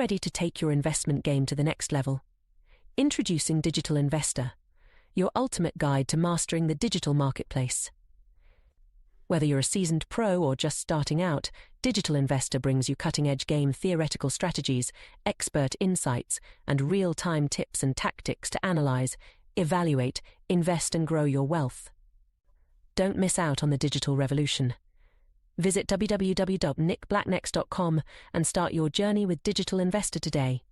ready to take your investment game to the next level? Introducing Digital Investor, your ultimate guide to mastering the digital marketplace. Whether you're a seasoned pro or just starting out, Digital Investor brings you cutting-edge game theoretical strategies, expert insights, and real-time tips and tactics to analyze, evaluate, invest, and grow your wealth. Don't miss out on the digital revolution. Visit www.nickblacknex.com and start your journey with Digital Investor today.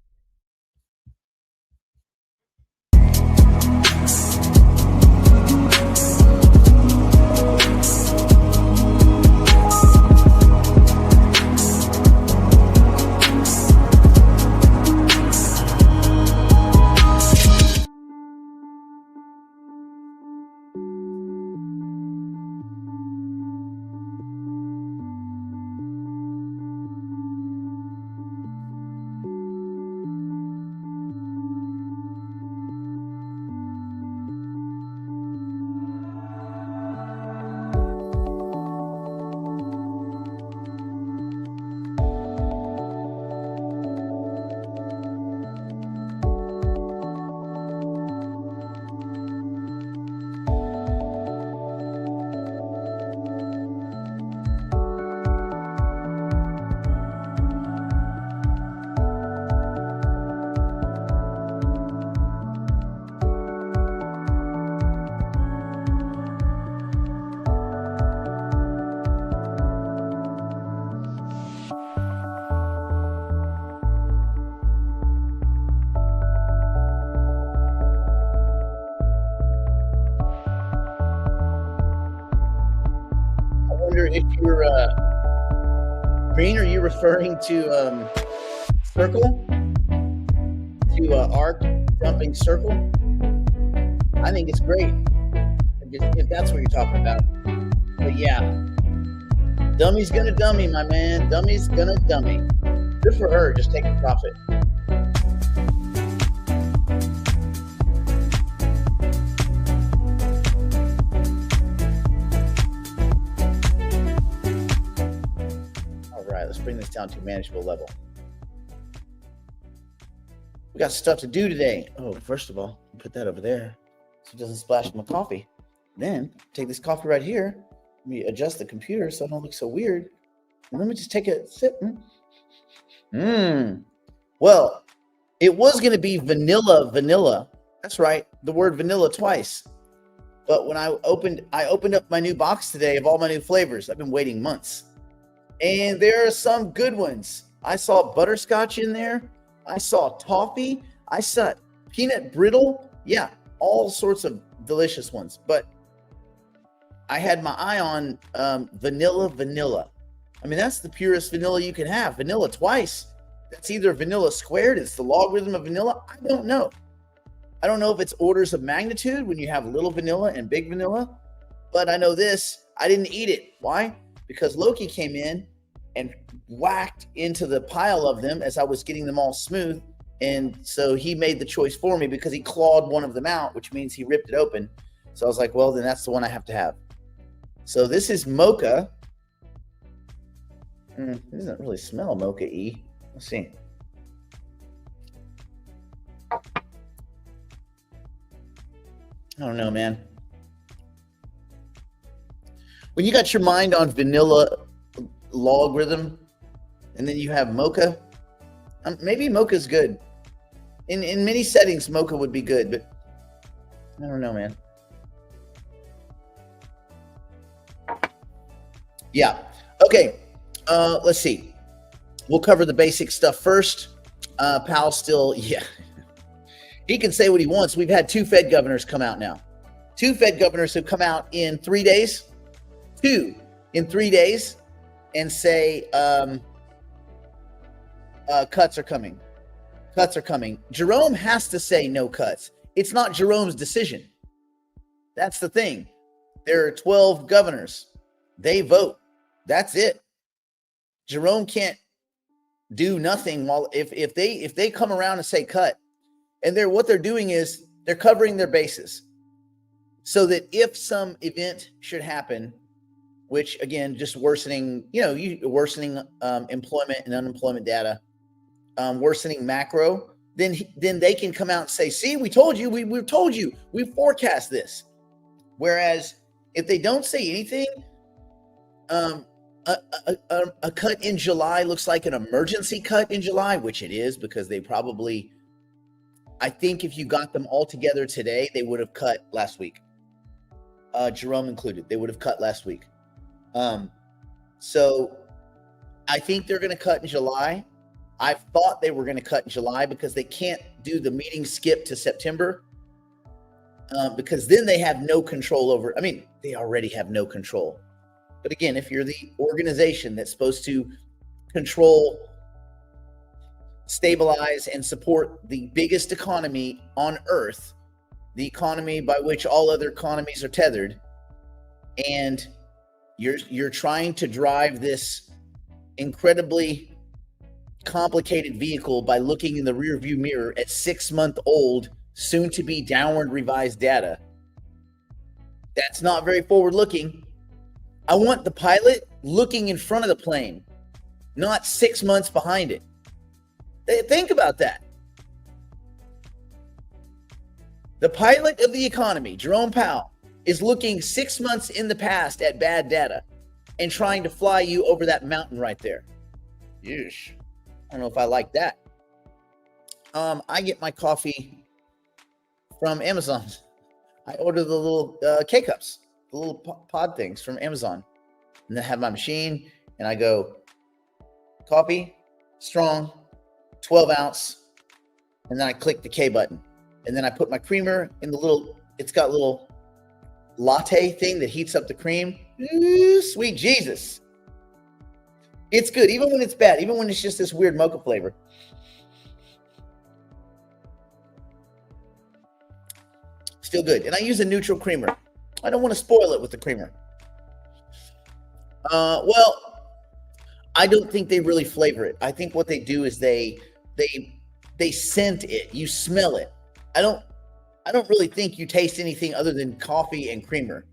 If you're Green, are you referring to circle, to arc jumping circle? I think it's great if that's what you're talking about. But yeah, dummy's gonna dummy, my man. Dummy's gonna dummy. Good for her, just taking profit. Let's bring this down to a manageable level. We got stuff to do today. Oh, first of all, put that over there so it doesn't splash my coffee. Then take this coffee right here. Let me adjust the computer so I don't look so weird. And let me just take a sip. Well, it was going to be vanilla. That's right. The word vanilla twice. But when I opened up my new box today of all my new flavors. I've been waiting months. And there are some good ones. I saw butterscotch in there. I saw toffee. I saw peanut brittle. Yeah, all sorts of delicious ones. But I had my eye on vanilla. I mean, that's the purest vanilla you can have. Vanilla twice. That's either vanilla squared. It's the logarithm of vanilla. I don't know. I don't know if it's orders of magnitude when you have little vanilla and big vanilla. But I know this. I didn't eat it. Why? Because Loki came in and whacked into the pile of them as I was getting them all smooth. And so he made the choice for me because he clawed one of them out, which means he ripped it open. So I was like, well, then that's the one I have to have. So this is mocha. It doesn't really smell mocha-y. Let's see. I don't know, man. When you got your mind on vanilla logarithm and then you have mocha, maybe mocha's good. In many settings, mocha would be good, but I don't know, man. Yeah. Okay. Let's see. We'll cover the basic stuff first. Powell still, yeah. He can say what he wants. We've had 2 Fed governors come out now. 2 Fed governors have come out in 3 days. 2 in 3 days and say cuts are coming. Cuts are coming. Jerome has to say no cuts. It's not Jerome's decision. That's the thing. There are 12 governors. They vote. That's it. Jerome can't do nothing while if they come around and say cut, and what they're doing is they're covering their bases so that if some event should happen, which again, just worsening, worsening employment and unemployment data, worsening macro, then they can come out and say, see, we told you, we told you, we forecast this. Whereas if they don't say anything, a cut in July looks like an emergency cut in July, which it is, because they probably, I think if you got them all together today, they would have cut last week. Jerome included, they would have cut last week. So I think they're going to cut in July. I thought they were going to cut in July because they can't do the meeting skip to September, because then they have no control over. I mean, they already have no control. But again, if you're the organization that's supposed to control, stabilize, and support the biggest economy on earth, the economy by which all other economies are tethered, and you're trying to drive this incredibly complicated vehicle by looking in the rearview mirror at 6-month-old, soon-to-be downward revised data, that's not very forward-looking. I want the pilot looking in front of the plane, not 6 months behind it. Think about that. The pilot of the economy, Jerome Powell, is looking 6 months in the past at bad data and trying to fly you over that mountain right there. Yeesh. I don't know if I like that. I get my coffee from Amazon. I order the little K-cups, the little pod things from Amazon. And then I have my machine, and I go, coffee, strong, 12 ounce, and then I click the K button. And then I put my creamer in the little, it's got a little latte thing that heats up the cream. Ooh, sweet Jesus. It's good, even when it's bad, even when it's just this weird mocha flavor. Still good. And I use a neutral creamer. I don't want to spoil it with the creamer. Well, I don't think they really flavor it. I think what they do is they scent it. You smell it. I don't really think you taste anything other than coffee and creamer.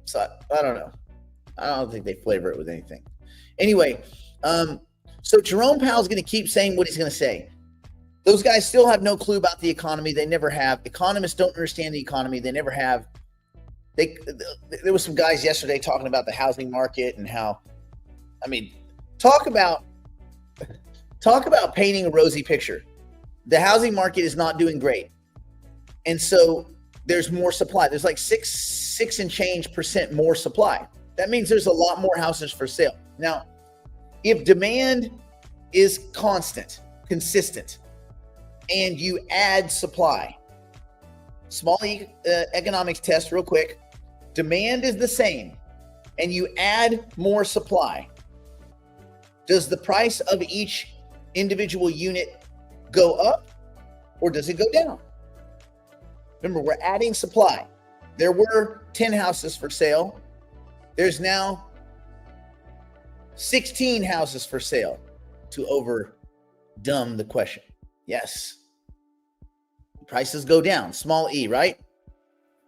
So I don't know. I don't think they flavor it with anything. Anyway, so Jerome Powell's going to keep saying what he's going to say. Those guys still have no clue about the economy. They never have. Economists don't understand the economy. They never have. There was some guys yesterday talking about the housing market and how, I mean, talk about painting a rosy picture. The housing market is not doing great. And so there's more supply. There's like six and change % more supply. That means there's a lot more houses for sale. Now, if demand is consistent, and you add supply, small economics test real quick, demand is the same, and you add more supply, does the price of each individual unit go up or does it go down? Remember, we're adding supply. There were 10 houses for sale. There's now 16 houses for sale, to over-dumb the question. Yes. Prices go down, small e, right?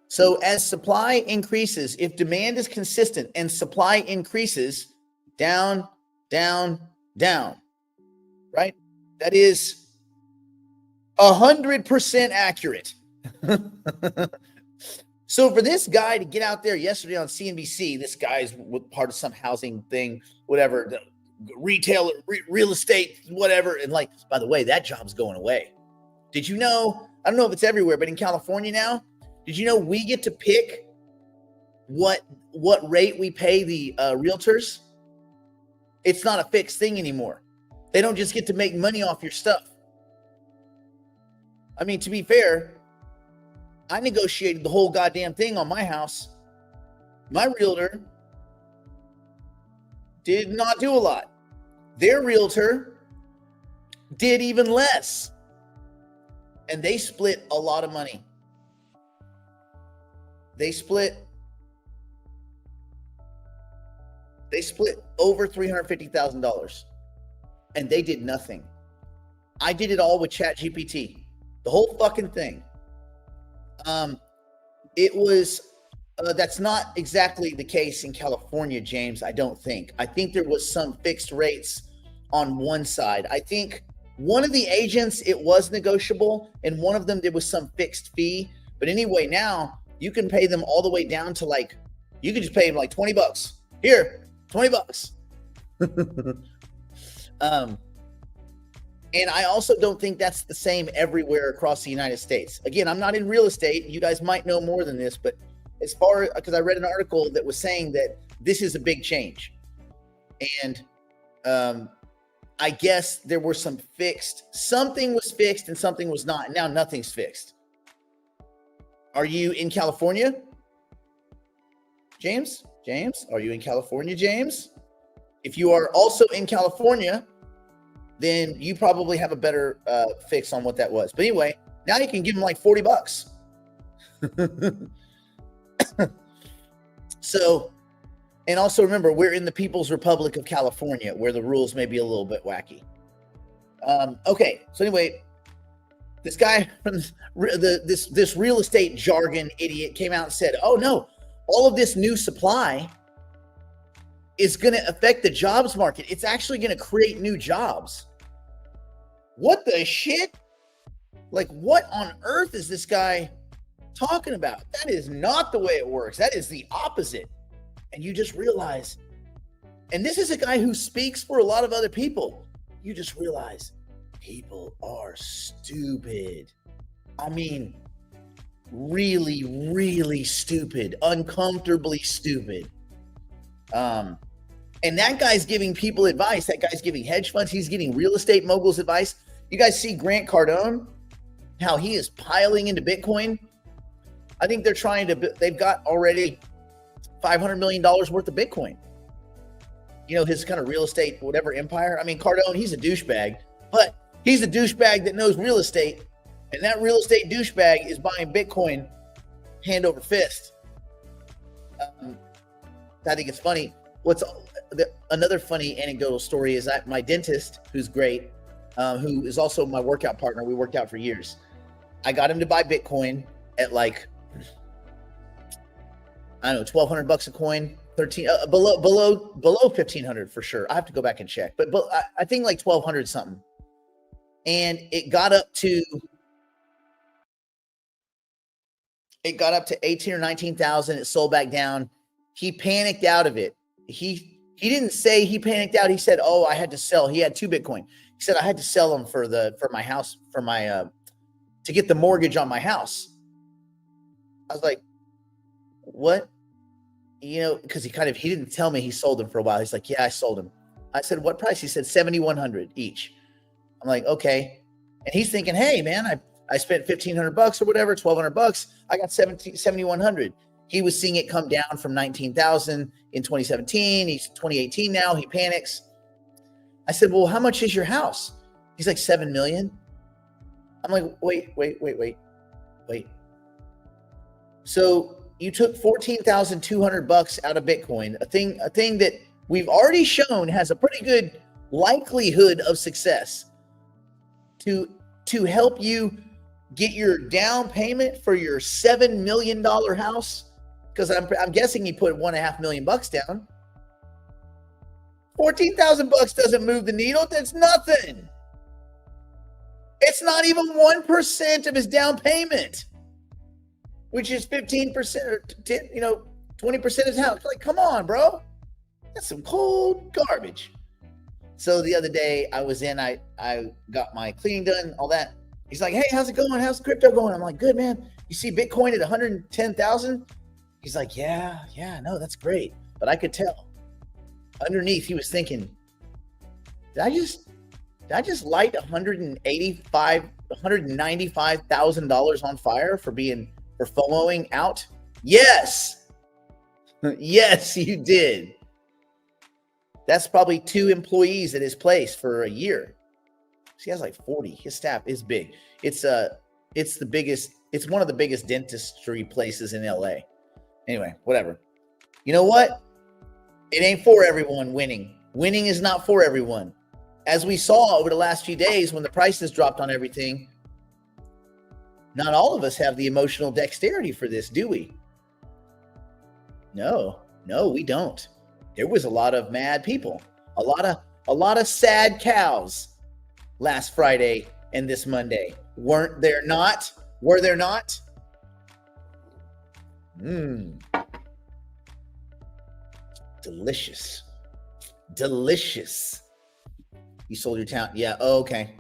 So as supply increases, if demand is consistent and supply increases, down, down, down, right? That is 100% accurate. So for this guy to get out there yesterday on CNBC, this guy's part of some housing thing, whatever, retail, real estate, whatever. And like, by the way, that job's going away. Did you know, I don't know if it's everywhere, but in California now, did you know we get to pick what rate we pay the realtors? It's not a fixed thing anymore. They don't just get to make money off your stuff. I mean, to be fair, I negotiated the whole goddamn thing on my house. My realtor did not do a lot. Their realtor did even less. And they split a lot of money. They split over $350,000. And they did nothing. I did it all with ChatGPT. The whole fucking thing. It was, that's not exactly the case in California, James, I don't think. I think there was some fixed rates on one side. I think One of the agents, it was negotiable, and one of them, there was some fixed fee. But anyway, now you can pay them all the way down to like, you can just pay them like $20. Here, $20. And I also don't think that's the same everywhere across the United States. Again, I'm not in real estate. You guys might know more than this, but as far, because I read an article that was saying that this is a big change. And I guess there were something was fixed and something was not. And now nothing's fixed. Are you in California? James, are you in California, James? If you are also in California, then you probably have a better fix on what that was. But anyway, now you can give them like $40. So, and also remember, we're in the People's Republic of California, where the rules may be a little bit wacky. Okay, so anyway, this guy from this real estate jargon idiot came out and said, "Oh no, all of this new supply is going to affect the jobs market. It's actually going to create new jobs." What the shit? Like, what on earth is this guy talking about? That is not the way it works. That is the opposite. And you just realize, and this is a guy who speaks for a lot of other people. You just realize people are stupid. I mean, really, really stupid, uncomfortably stupid. And that guy's giving people advice. That guy's giving hedge funds. He's getting real estate moguls advice. You guys see Grant Cardone, how he is piling into Bitcoin. I think they've got already $500 million worth of Bitcoin. You know, his kind of real estate, whatever empire. I mean, Cardone, he's a douchebag, but he's a douchebag that knows real estate. And that real estate douchebag is buying Bitcoin hand over fist. I think it's funny. Another funny anecdotal story is that my dentist, who's great, who is also my workout partner, we worked out for years. I got him to buy Bitcoin at like, I don't know, $1,200 a coin, below 1,500 for sure. I have to go back and check, but I think like 1,200 something. And it got up to 18 or 19,000. It sold back down. He panicked out of it. He didn't say he panicked out. He said, "Oh, I had to sell." He had 2 Bitcoin. He said, "I had to sell them for my house, to get the mortgage on my house." I was like, "What?" You know, because he didn't tell me he sold them for a while. He's like, "Yeah, I sold them." I said, "What price?" He said, $7,100 each. I'm like, "Okay." And he's thinking, "Hey, man, I spent $1,500 or whatever, $1,200. I got $7,100. He was seeing it come down from 19,000 in 2017. He's 2018 now. He panics. I said, "Well, how much is your house?" He's like, $7 million. I'm like, wait. So you took $14,200 out of Bitcoin, a thing that we've already shown has a pretty good likelihood of success, to help you get your down payment for your $7 million house. Because I'm guessing he put $1.5 million down. $14,000 doesn't move the needle. That's nothing. It's not even 1% of his down payment, which is 15% or 20% of his house. Like, come on, bro. That's some cold garbage. So the other day I was in, I got my cleaning done, all that. He's like, "Hey, how's it going? How's crypto going?" I'm like, "Good, man. You see Bitcoin at 110,000? He's like, yeah, no, that's great." But I could tell underneath he was thinking, did I just light $195,000 on fire for FOMOing out? Yes. Yes, you did. That's probably 2 employees at his place for a year. He has like 40. His staff is big. It's the biggest. It's one of the biggest dentistry places in LA. Anyway, whatever. You know what? It ain't for everyone winning. Winning is not for everyone. As we saw over the last few days when the prices dropped on everything, not all of us have the emotional dexterity for this, do we? No, we don't. There was a lot of mad people, a lot of sad cows last Friday and this Monday. Weren't there not? Were there not? Delicious. Delicious. You sold your town. Yeah. Oh, okay.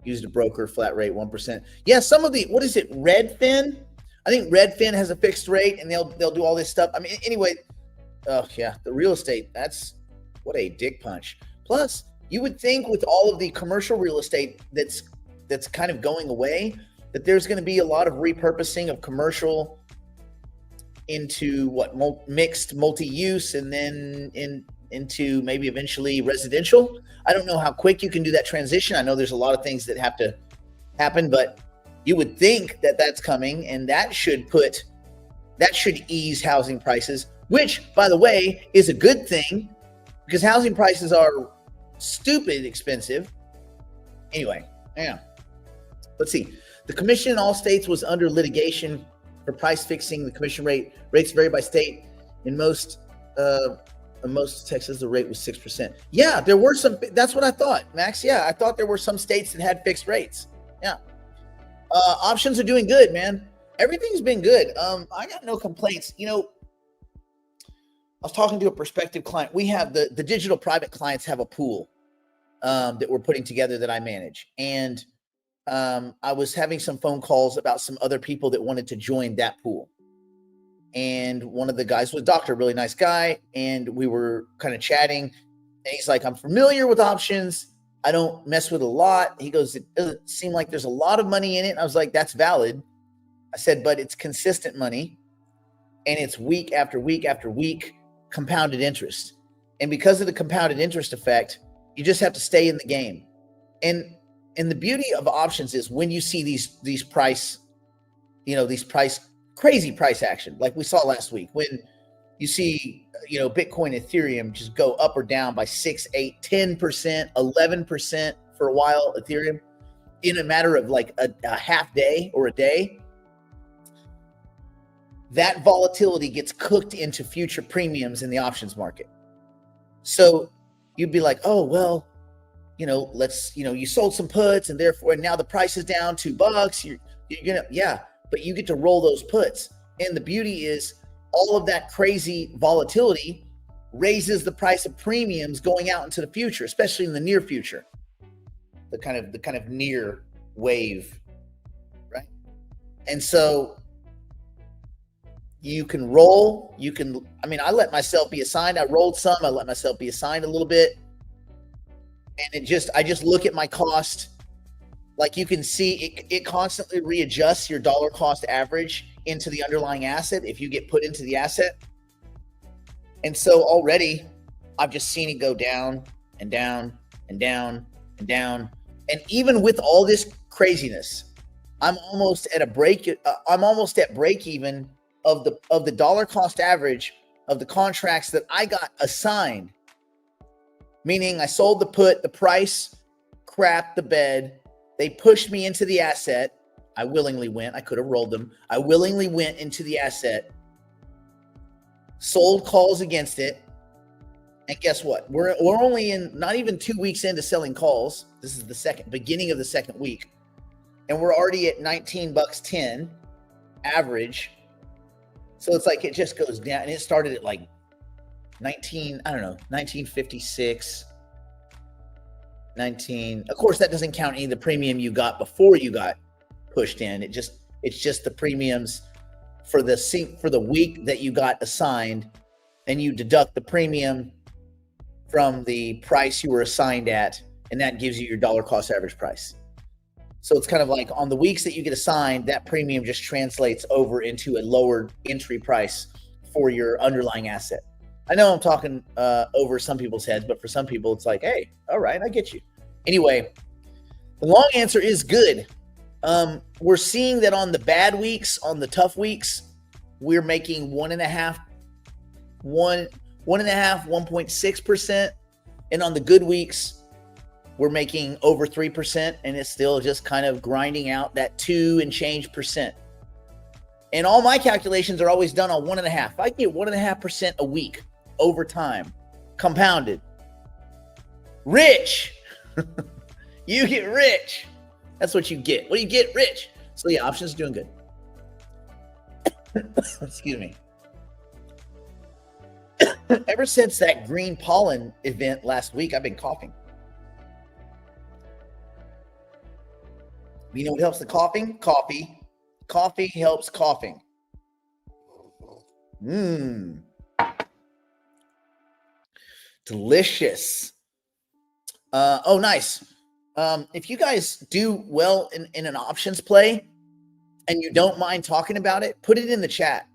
Used a broker, flat rate, 1%. Yeah. Some of the, what is it? Redfin? I think Redfin has a fixed rate and they'll do all this stuff. I mean, anyway, oh yeah, the real estate, that's what a dick punch. Plus, you would think with all of the commercial real estate that's kind of going away, that there's going to be a lot of repurposing of commercial into what, mixed multi-use, and then into maybe eventually residential. I don't know how quick you can do that transition. I know there's a lot of things that have to happen, but you would think that that's coming, and that should ease housing prices, which, by the way, is a good thing because housing prices are stupid expensive. Anyway, yeah. Let's see. The commission in all states was under litigation for price fixing. The commission rates vary by state. In most Texas, the rate was 6%. Yeah, there were some. That's what I thought, Max. Yeah, I thought there were some states that had fixed rates. Yeah. Options are doing good, man. Everything's been good. I got no complaints. You know, I was talking to a prospective client. We have the digital private clients have a pool that we're putting together that I manage. And I was having some phone calls about some other people that wanted to join that pool. And one of the guys was a doctor, really nice guy. And we were kind of chatting. And he's like, I'm familiar with options. I don't mess with a lot. He goes, it doesn't seem like there's a lot of money in it. And I was like, that's valid. I said, but it's consistent money. And it's week after week after week compounded interest. And because of the compounded interest effect, you just have to stay in the game. And the beauty of options is when you see these crazy price action, like we saw last week, when you see, Bitcoin, Ethereum just go up or down by 6, 8, 10%, 11% for a while, Ethereum, in a matter of like a half day or a day. That volatility gets cooked into future premiums in the options market. So you'd be like, oh, well, you sold some puts and therefore now the price is down $2. You're gonna, yeah, but you get to roll those puts. And the beauty is all of that crazy volatility raises the price of premiums going out into the future, especially in the near future, the kind of near wave, right? And so you can roll, I let myself be assigned. I rolled some, I let myself be assigned a little bit. And I just look at my cost. Like you can see it constantly readjusts your dollar cost average into the underlying asset if you get put into the asset. And so already I've just seen it go down and down and down and down. And even with all this craziness, I'm almost at break even of the dollar cost average of the contracts that I got assigned. Meaning I sold the put, the price crapped the bed. They pushed me into the asset. I willingly went. I could have rolled them. I willingly went into the asset, sold calls against it. And guess what? We're only not even 2 weeks into selling calls. This is the beginning of the second week. And we're already at $19.10 average. So it's like it just goes down. And it started at like 1956. 19. Of course, that doesn't count any of the premium you got before you got pushed in. It's just the premiums for the week that you got assigned, and you deduct the premium from the price you were assigned at, and that gives you your dollar cost average price. So it's kind of like on the weeks that you get assigned, that premium just translates over into a lower entry price for your underlying asset. I know I'm talking over some people's heads, but for some people, it's like, hey, all right, I get you. Anyway, the long answer is good. We're seeing that on the bad weeks, on the tough weeks, we're making 1.6%. And on the good weeks, we're making over 3%. And it's still just kind of grinding out that 2 and change percent. And all my calculations are always done on 1.5. If I can get 1.5% a week over time, compounded, rich. You get rich. That's what you get. What do you get? Rich. So yeah, options doing good. Excuse me. Ever since that green pollen event last week, I've been coughing. You know what helps the coughing? Coffee. Coffee helps coughing. Delicious. Oh, nice. If you guys do well in an options play and you don't mind talking about it, put it in the chat.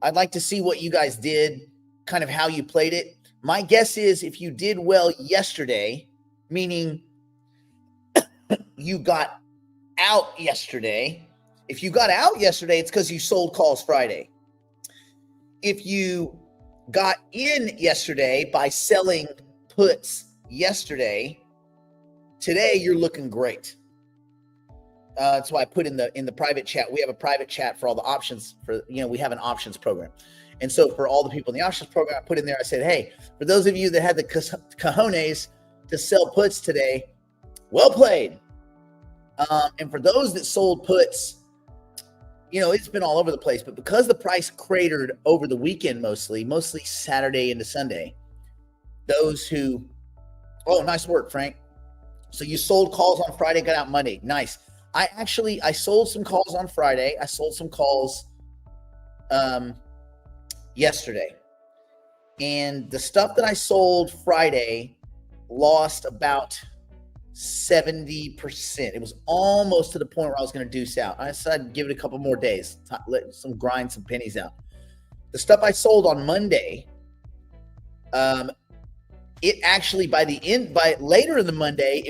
I'd like to see what you guys did, kind of how you played it. My guess is if you did well yesterday, meaning you got out yesterday. If you got out yesterday, it's because you sold calls Friday. If you got in yesterday by selling puts yesterday, today you're looking great. That's why I put in the private chat. We have a private chat for all the options we have an options program. And so for all the people in the options program, I put in there, I said, hey, for those of you that had the cojones to sell puts today, well played. And for those that sold puts, it's been all over the place, but because the price cratered over the weekend, mostly Saturday into Sunday, nice work, Frank. So you sold calls on Friday, got out Monday. Nice. I sold some calls on Friday. I sold some calls yesterday. And the stuff that I sold Friday lost about 70%. It was almost to the point where I was going to deuce out. I decided to give it a couple more days, let grind some pennies out. The stuff I sold on Monday, it actually by later in the Monday,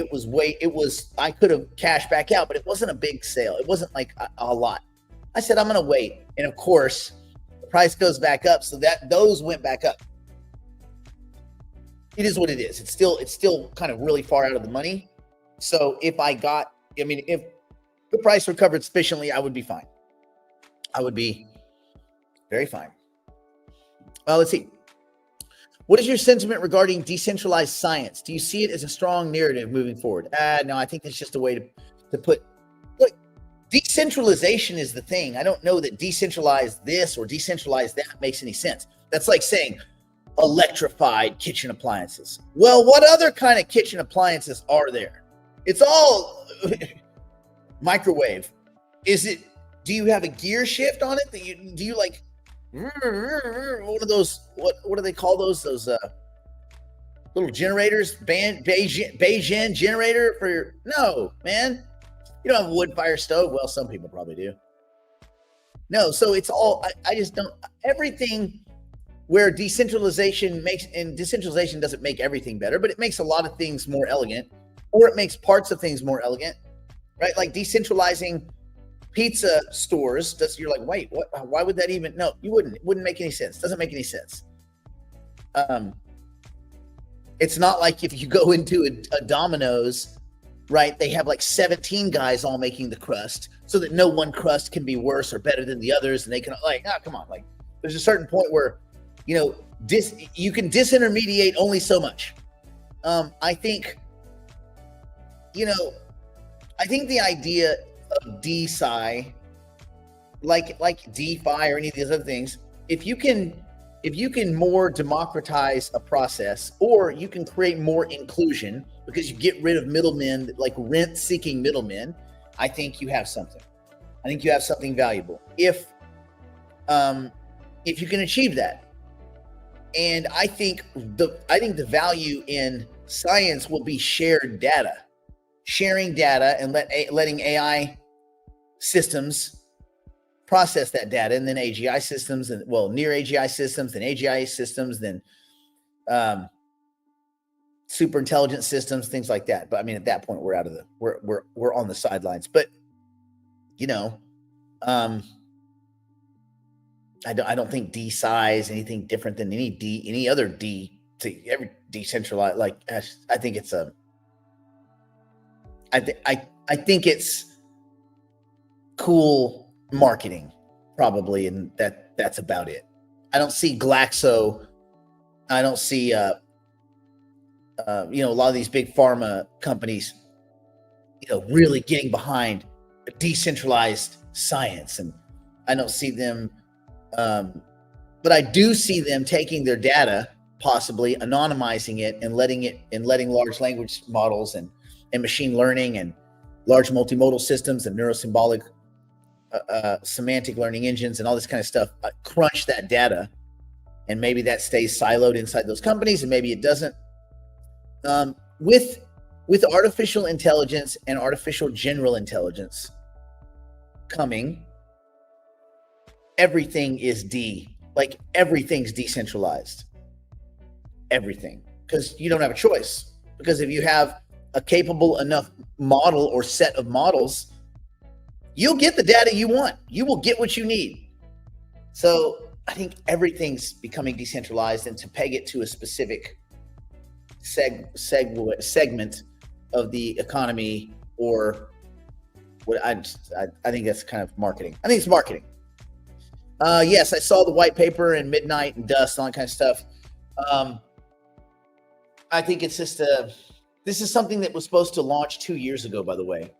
I could have cashed back out, but it wasn't a big sale. It wasn't like a lot. I said, I'm going to wait. And of course, the price goes back up. So those went back up. It is what it is. It's still kind of really far out of the money. So if the price recovered sufficiently, I would be fine. I would be very fine. Well, let's see. What is your sentiment regarding decentralized science? Do you see it as a strong narrative moving forward? No, I think it's just a way to put. Look, decentralization is the thing. I don't know that decentralized this or decentralized that makes any sense. That's like saying electrified kitchen appliances. Well, what other kind of kitchen appliances are there? It's all microwave. Do you have a gear shift on it? Do you like one of those, what do they call those little generators, Beijing generator for your, no, man. You don't have a wood fire stove. Well, some people probably do. No, so it's all, I just don't, everything where decentralization doesn't make everything better, but it makes a lot of things more elegant, or it makes parts of things more elegant, right? Like decentralizing pizza stores, you're like, wait, what? Why would that even? No, you wouldn't. It wouldn't make any sense. Doesn't make any sense. It's not like if you go into a Domino's, right? They have like 17 guys all making the crust, so that no one crust can be worse or better than the others, and they can come on, like there's a certain point where, you can disintermediate only so much. I think the idea of DeSci, like DeFi or any of these other things, if you can more democratize a process, or you can create more inclusion because you get rid of middlemen, like rent-seeking middlemen, I think you have something. I think you have something valuable if you can achieve that. And I think the value in science will be sharing data and letting AI systems process that data, and then AGI systems, and near AGI systems, then AGI systems, then super intelligent systems, things like that. But I mean, at that point, we're on the sidelines. But I don't think DeSci is anything different than any other every decentralized. Like, I think it's I think it's cool marketing, probably, and that's about it. I don't see Glaxo. I don't see a lot of these big pharma companies really getting behind decentralized science. And I don't see them, but I do see them taking their data, possibly anonymizing it and letting large language models and machine learning and large multimodal systems and neurosymbolic semantic learning engines and all this kind of stuff crunch that data, and maybe that stays siloed inside those companies, and maybe it doesn't. With artificial intelligence and artificial general intelligence coming, everything is everything's decentralized. Everything, because you don't have a choice. Because if you have a capable enough model or set of models, you'll get the data you want. You will get what you need. So I think everything's becoming decentralized, and to peg it to a specific segment of the economy, or what I think that's kind of marketing. I think it's marketing. Yes, I saw the white paper and midnight and dust and all that kind of stuff. I think it's just this is something that was supposed to launch 2 years ago, by the way.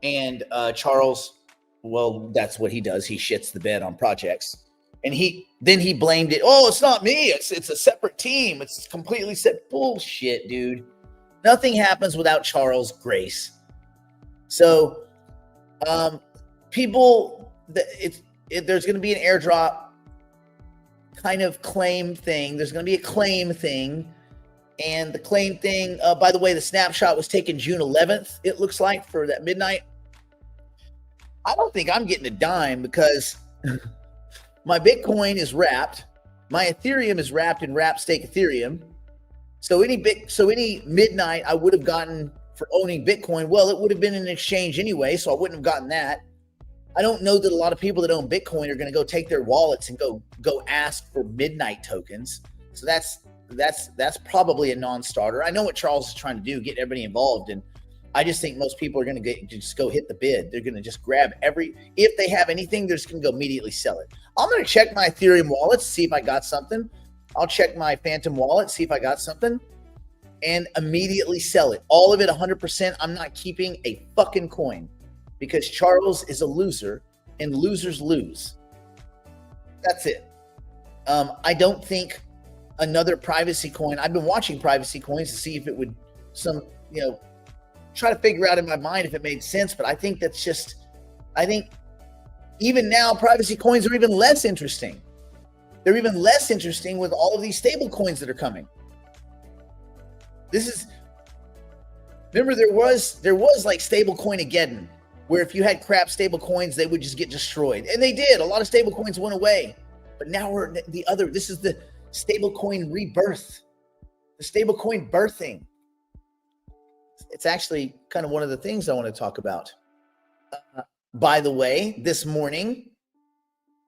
And Charles, well, that's what he does. He shits the bed on projects. And he blamed it. Oh, it's not me. It's a separate team. It's completely set. Bullshit, dude. Nothing happens without Charles' grace. So, there's going to be an airdrop kind of claim thing. There's going to be a claim thing. And the claim thing, by the way, the snapshot was taken June 11th, it looks like, for that midnight. I don't think I'm getting a dime, because my Bitcoin is wrapped. My Ethereum is wrapped in wrap stake Ethereum. So any midnight I would have gotten for owning Bitcoin, well, it would have been an exchange anyway, so I wouldn't have gotten that. I don't know that a lot of people that own Bitcoin are going to go take their wallets and go ask for midnight tokens. So that's probably a non-starter. I know what Charles is trying to do, get everybody involved, and I just think most people are going to just go hit the bid. They're going to just grab if they have anything, they're just going to go immediately sell it. I'm going to check my Ethereum wallet, see if I got something. I'll check my Phantom wallet, see if I got something, and immediately sell it. All of it, 100%. I'm not keeping a fucking coin, because Charles is a loser, and losers lose. That's it. I don't think another privacy coin. I've been watching privacy coins to see if it would try to figure out in my mind if it made sense. But I think even now, privacy coins are even less interesting. They're even less interesting with all of these stable coins that are coming. Remember there was like stable coin-ageddon, where if you had crap stable coins, they would just get destroyed. And they did. A lot of stable coins went away. But now this is the stable coin rebirth, the stable coin birthing. It's actually kind of one of the things I want to talk about. By the way, this morning,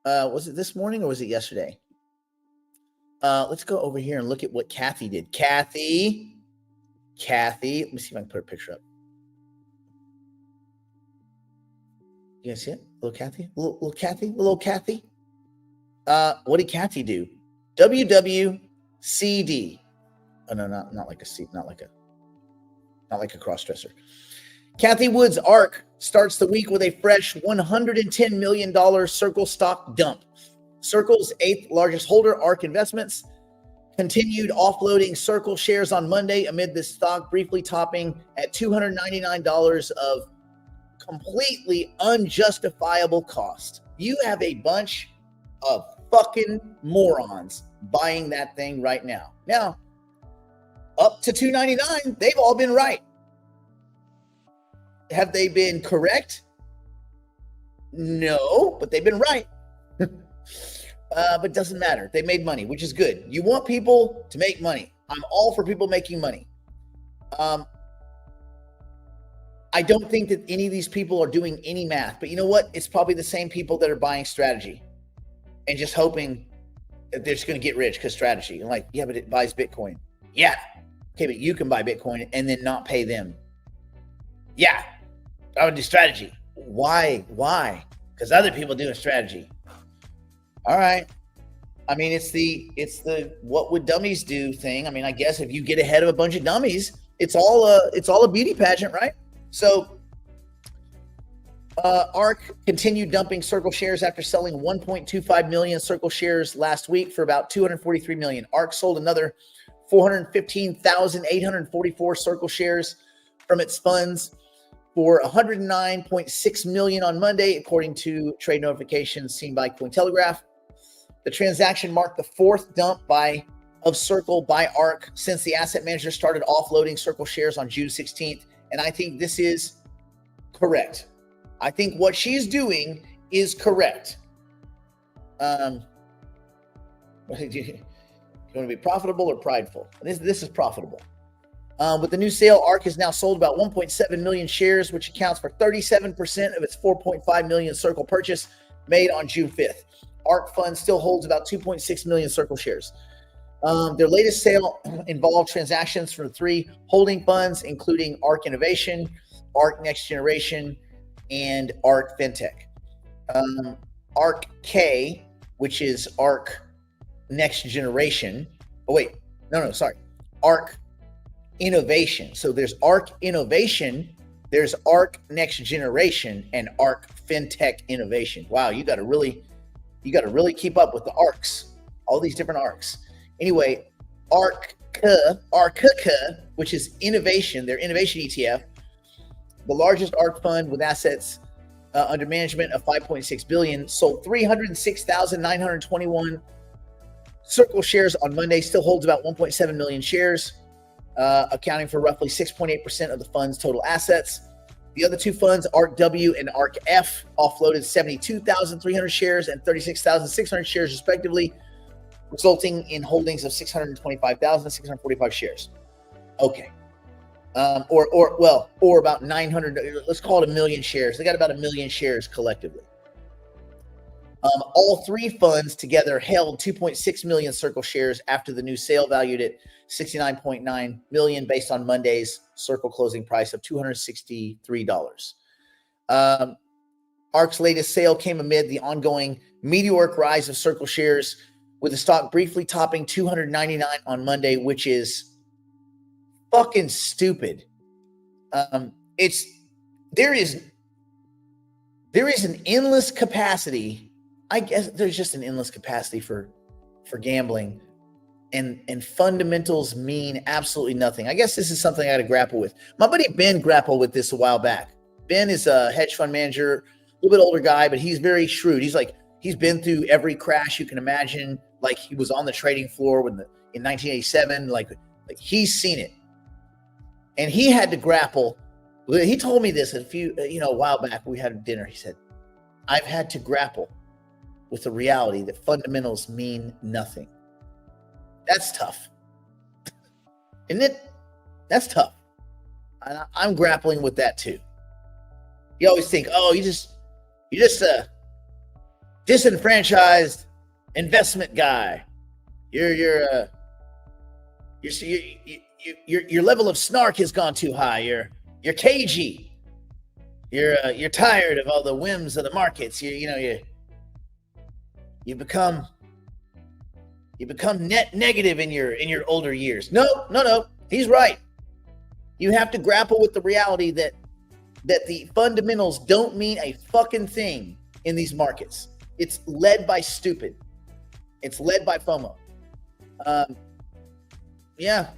was it this morning or was it yesterday? Let's go over here and look at what Kathy did. Kathy, let me see if I can put a picture up. You guys see it? Little Kathy? Little Kathy? What did Kathy do? WWCD. Oh no, not like a seat, not like a cross-dresser. Kathy Wood's ARK starts the week with a fresh $110 million Circle stock dump. Circle's 8th largest holder, ARK Investments, continued offloading Circle shares on Monday amid the stock briefly topping at $299 of completely unjustifiable cost. You have a bunch of fucking morons buying that thing right now. Now, up to $299, they've all been right. Have they been correct? No, but they've been right. But it doesn't matter. They made money, which is good. You want people to make money. I'm all for people making money. I don't think that any of these people are doing any math, but you know what? It's probably the same people that are buying strategy and just hoping that they're just going to get rich because strategy. And like, yeah, but it buys Bitcoin. Yeah. Okay, but you can buy Bitcoin and then not pay them. Yeah. I would do strategy. Why? Because other people doing strategy. All right. I mean, it's the what would dummies do thing. I mean, I guess if you get ahead of a bunch of dummies, it's all a beauty pageant, right? So ARK continued dumping Circle shares after selling 1.25 million Circle shares last week for about 243 million. ARK sold another 415,844 Circle shares from its funds for 109.6 million on Monday, according to trade notifications seen by Cointelegraph. The transaction marked the fourth dump of Circle by ARK since the asset manager started offloading Circle shares on June 16th, and I think this is correct. I think what she's doing is correct. You want to be profitable or prideful? This is profitable. With the new sale, ARK has now sold about 1.7 million shares, which accounts for 37% of its 4.5 million Circle purchase made on June 5th. ARK Fund still holds about 2.6 million Circle shares. Their latest sale involved transactions for 3 holding funds, including ARK Innovation, ARK Next Generation, and ARK Fintech. ARK K, which is ARK Next Generation. ARK Innovation. So there's ARK Innovation, there's ARK Next Generation, and ARK Fintech Innovation. Wow, you got to really keep up with the ARKs, all these different ARKs. Anyway, ARK, which is innovation, their innovation ETF, the largest ARK fund with assets under management of 5.6 billion, sold 306,921 Circle shares on Monday, still holds about 1.7 million shares, accounting for roughly 6.8% of the fund's total assets. The other 2 funds, ARK W and ARK F, offloaded 72,300 shares and 36,600 shares respectively, resulting in holdings of 625,645 shares. Okay. Or about 900, let's call it 1 million shares. They got about 1 million shares collectively. All 3 funds together held 2.6 million Circle shares after the new sale, valued at $69.9 million based on Monday's Circle closing price of $263. ARK's latest sale came amid the ongoing meteoric rise of Circle shares, with the stock briefly topping 299 on Monday, which is fucking stupid. There is an endless capacity. I guess there's just an endless capacity for gambling, and fundamentals mean absolutely nothing. I guess this is something I got to grapple with. My buddy Ben grappled with this a while back. Ben is a hedge fund manager, a little bit older guy, but he's very shrewd. He's been through every crash you can imagine. Like, he was on the trading floor in 1987. Like he's seen it, and he had to grapple. He told me this a while back. We had dinner. He said, "I've had to grapple with the reality that fundamentals mean nothing." That's tough, isn't it? That's tough. I'm grappling with that too. You always think, oh, you just a disenfranchised investment guy. Your level of snark has gone too high. You're cagey. You're tired of all the whims of the markets. You become net negative in your older years. No. He's right. You have to grapple with the reality that the fundamentals don't mean a fucking thing in these markets. It's led by stupid. It's led by FOMO. Yeah.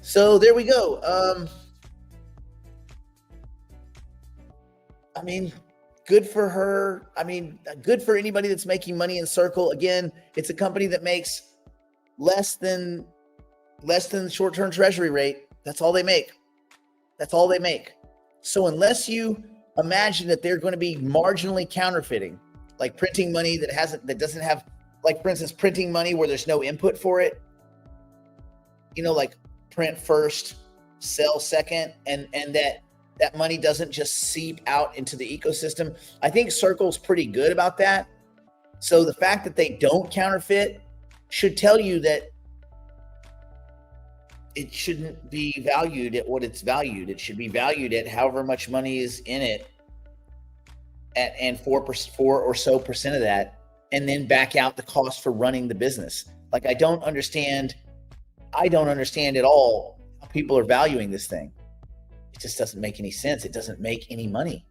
So there we go. I mean, good for her. I mean, good for anybody that's making money in Circle. Again, it's a company that makes less than the short-term treasury rate. That's all they make. So unless you imagine that they're going to be marginally counterfeiting, like printing money that doesn't have, like, for instance, printing money where there's no input for it, like print first, sell second, and that money doesn't just seep out into the ecosystem. I think Circle's pretty good about that. So the fact that they don't counterfeit should tell you that it shouldn't be valued at what it's valued. It should be valued at however much money is in it, and 4 or so percent of that, and then back out the cost for running the business. Like, I don't understand at all how people are valuing this thing. It just doesn't make any sense. It doesn't make any money.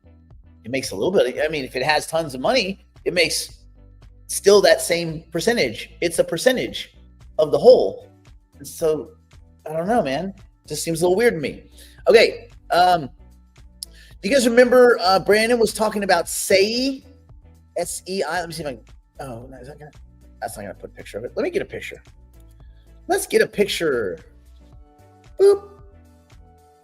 It makes a little bit. I mean, if it has tons of money, it makes still that same percentage. It's a percentage of the whole. And so I don't know, man. It just seems a little weird to me. Okay. Do you guys remember Brandon was talking about SEI? S-E-I. Let me see if I can. Oh, no, that's not gonna put a picture of it. Let me get a picture. Let's get a picture. Boop.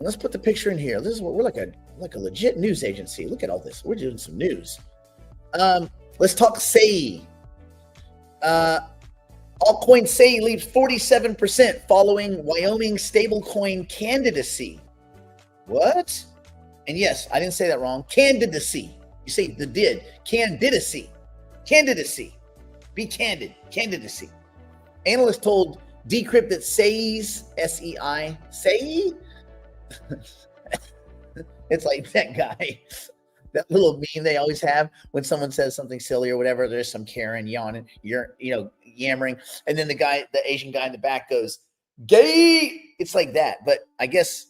Let's put the picture in here. This is what we're like a legit news agency. Look at all this. We're doing some news. Let's talk SEI. Altcoin SEI leaps 47% following Wyoming stablecoin candidacy. What? And yes, I didn't say that wrong. Candidacy. You say the did. Candidacy. Candidacy. Be candid. Candidacy. Analysts told Decrypt that SEI's, S-E-I, SEI? It's like that guy, that little meme they always have when someone says something silly or whatever. There's some Karen yawning, yammering, and then the Asian guy in the back goes, "Gay." It's like that, but I guess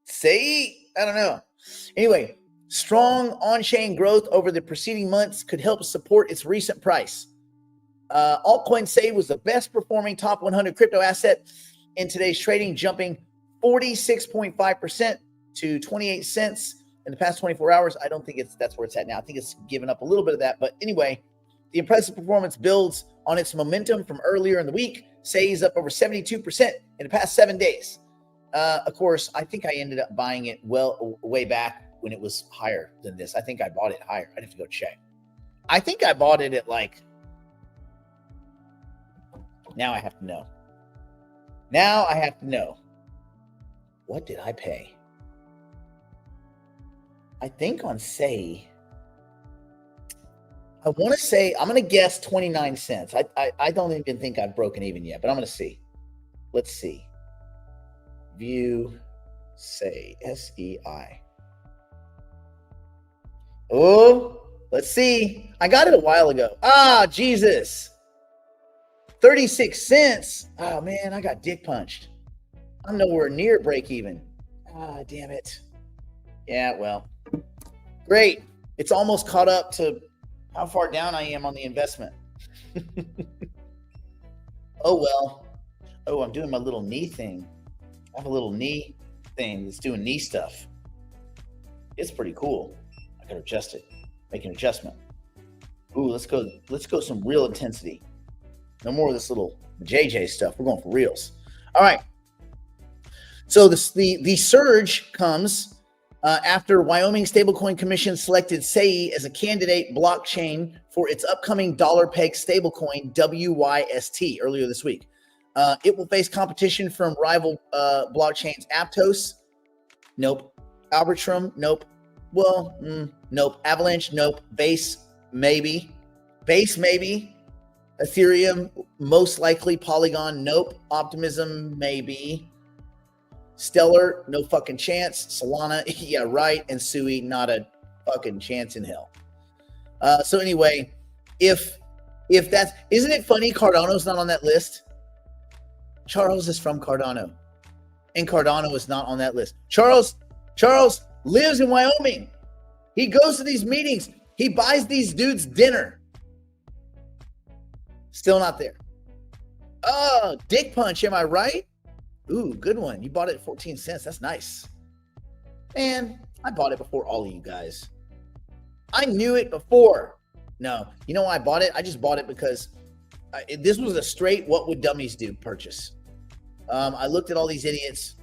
SEI, I don't know. Anyway, strong on-chain growth over the preceding months could help support its recent price. Altcoin SEI was the best performing top 100 crypto asset in today's trading, jumping 46.5% to 28 cents in the past 24 hours. I don't think that's where it's at now. I think it's given up a little bit of that. But anyway, the impressive performance builds on its momentum from earlier in the week. SEI is up over 72% in the past 7 days. Of course, I think I ended up buying it way back when it was higher than this. I think I bought it higher. I'd have to go check. I think I bought it at now I have to know. Now I have to know. What did I pay? I think on SEI, I want to say, I'm going to guess 29 cents. I don't even think I've broken even yet, but I'm going to see. Let's see. View SEI, S-E-I. Oh, let's see. I got it a while ago. Jesus. 36 cents. Oh, man, I got dick punched. I'm nowhere near break even. Damn it. Yeah, well, great. It's almost caught up to how far down I am on the investment. Oh, well. Oh, I'm doing my little knee thing. I have a little knee thing that's doing knee stuff. It's pretty cool. I gotta adjust it. Make an adjustment. Ooh, let's go some real intensity. No more of this little JJ stuff. We're going for reals. All right. So the surge comes after Wyoming Stablecoin Commission selected SEI as a candidate blockchain for its upcoming dollar-pegged stablecoin WYST earlier this week. It will face competition from rival blockchains Aptos. Nope. Arbitrum. Nope. Well, nope. Avalanche. Nope. Base. Maybe. Ethereum, most likely. Polygon, nope. Optimism, maybe. Stellar, no fucking chance. Solana, yeah, right. And Sui, not a fucking chance in hell. So anyway, if that's, isn't it funny Cardano's not on that list? Charles is from Cardano, and Cardano is not on that list. Charles lives in Wyoming. He goes to these meetings. He buys these dudes dinner. Still not there. Oh, dick punch. Am I right? Ooh, good one. You bought it at 14 cents. That's nice. Man, I bought it before all of you guys. I knew it before. No, you know why I bought it? I just bought it because this was a straight what would dummies do purchase. I looked at all these idiots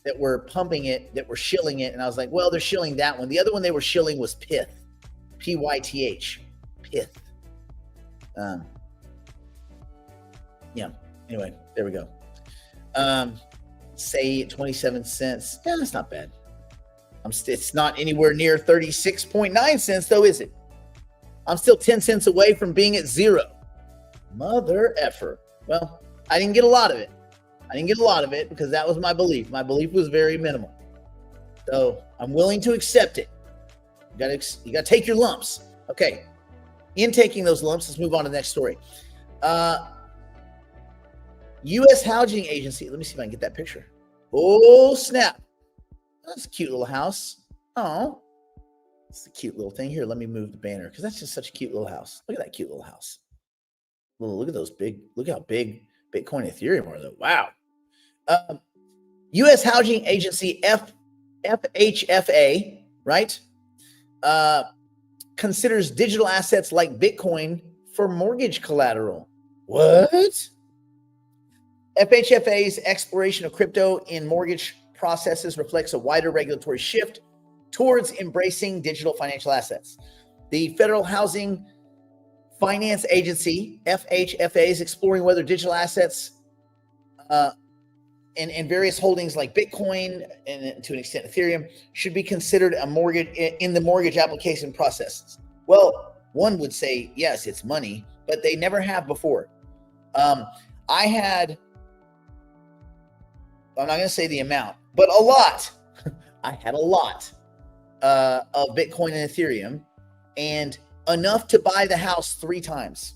that were pumping it, that were shilling it, and I was like, well, they're shilling that one. The other one they were shilling was Pyth. P-Y-T-H. Pyth. Yeah. Anyway, there we go. SEI at 27 cents. Yeah, that's not bad. It's not anywhere near 36.9 cents, though, is it? I'm still 10 cents away from being at zero. Mother effer. Well, I didn't get a lot of it. Because that was my belief. My belief was very minimal. So I'm willing to accept it. You got to take your lumps. Okay. In taking those lumps, let's move on to the next story. U.S. Housing Agency. Let me see if I can get that picture. Oh, snap. That's a cute little house. Oh. It's a cute little thing. Here, let me move the banner because that's just such a cute little house. Look at that cute little house. Look at those big, look how big Bitcoin and Ethereum are, though. Wow. U.S. Housing Agency, FHFA, right? Considers digital assets like Bitcoin for mortgage collateral. What? FHFA's exploration of crypto in mortgage processes reflects a wider regulatory shift towards embracing digital financial assets. The Federal Housing Finance Agency, FHFA, is exploring whether digital assets and various holdings like Bitcoin and to an extent Ethereum should be considered a mortgage in the mortgage application processes. Well, one would say, yes, it's money, but they never have before. I'm not going to say the amount, but a lot. I had a lot of Bitcoin and Ethereum, and enough to buy the house 3 times.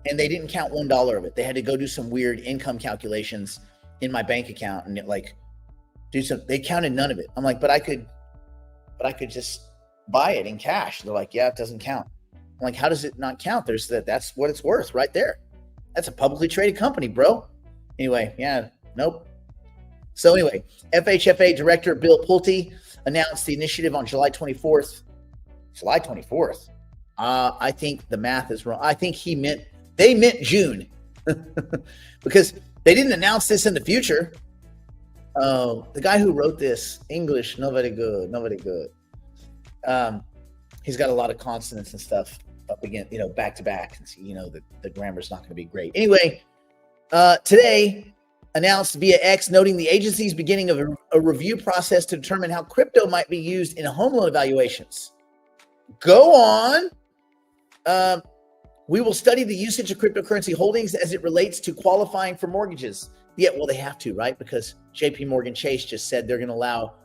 And they didn't count $1 of it. They had to go do some weird income calculations in my bank account and they counted none of it. I'm like, but I could just buy it in cash. They're like, yeah, it doesn't count. I'm like, how does it not count? That's what it's worth right there. That's a publicly traded company, bro. Anyway, yeah, nope. So anyway, FHFA Director Bill Pulte announced the initiative on July 24th. July 24th. I think the math is wrong. I think they meant June because they didn't announce this in the future. The guy who wrote this, English, not very good. He's got a lot of consonants and stuff up again, back to back. And so, the grammar's not going to be great. Anyway, today announced via X, noting the agency's beginning of a review process to determine how crypto might be used in home loan evaluations. Go on. We will study the usage of cryptocurrency holdings as it relates to qualifying for mortgages. Yeah, well, they have to, right? Because JP Morgan Chase just said they're going to allow